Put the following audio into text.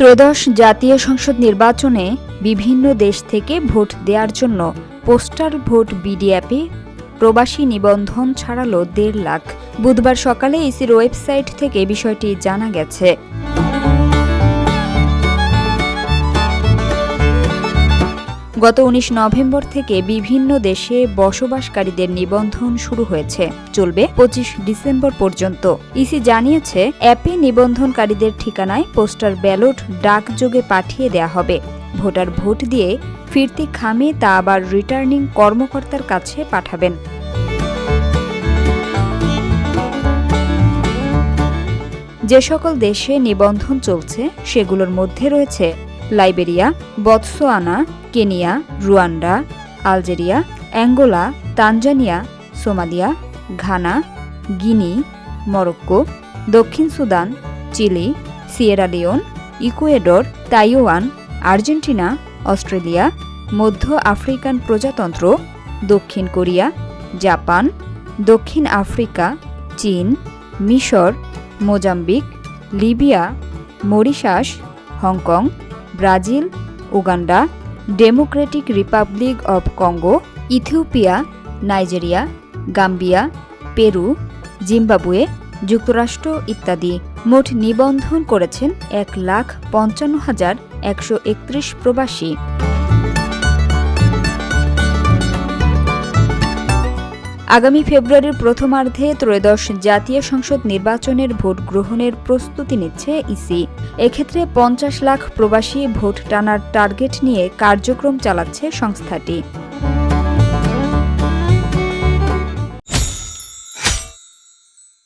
ত্রয়োদশ জাতীয় সংসদ নির্বাচনে বিভিন্ন দেশ থেকে ভোট দেওয়ার জন্য পোস্টাল ভোট বিডি অ্যাপে প্রবাসী নিবন্ধন ছাড়ালো ১.৫ লাখ। বুধবার সকালে ইসির ওয়েবসাইট থেকে বিষয়টি জানা গেছে। গত ১৯ নভেম্বর থেকে বিভিন্ন দেশে বসবাসকারীদের নিবন্ধন শুরু হয়েছে, চলবে ২৫ ডিসেম্বর পর্যন্ত। ইসি জানিয়েছে, অ্যাপে নিবন্ধনকারীদের ঠিকানায় পোস্টাল ব্যালট ডাকযোগে পাঠিয়ে দেয়া হবে। ভোটার ভোট দিয়ে ফিরতি খামে তা আবার রিটার্নিং কর্মকর্তার কাছে পাঠাবেন। যে সকল দেশে নিবন্ধন চলছে সেগুলোর মধ্যে রয়েছে Liberia, Botswana, Kenya, Rwanda, Algeria, Angola, Tanzania, Somalia, Ghana, Guinea, Morocco, দক্ষিণ Sudan, Chile, Sierra Leone, Ecuador, Taiwan, Argentina, Australia, মধ্য আফ্রিকান প্রজাতন্ত্র, দক্ষিণ কোরিয়া, জাপান, দক্ষিণ আফ্রিকা, চীন, মিশর, Mozambique, Libya, Mauritius, Hong Kong, Brazil, Uganda, Democratic Republic of Congo, Ethiopia, Nigeria, Gambia, Peru, Zimbabwe, যুক্তরাষ্ট্র ইত্যাদি। মোট নিবন্ধন করেছেন ১,৫৫,১৩১ প্রবাসী। আগামী ফেব্রুয়ারির প্রথমার্ধে ত্রয়োদশ জাতীয় সংসদ নির্বাচনের ভোট গ্রহণের প্রস্তুতি নিচ্ছে ইসি। এক্ষেত্রে ৫০ লাখ প্রবাসী ভোট টানার টার্গেট নিয়ে কার্যক্রম চালাচ্ছে সংস্থাটি।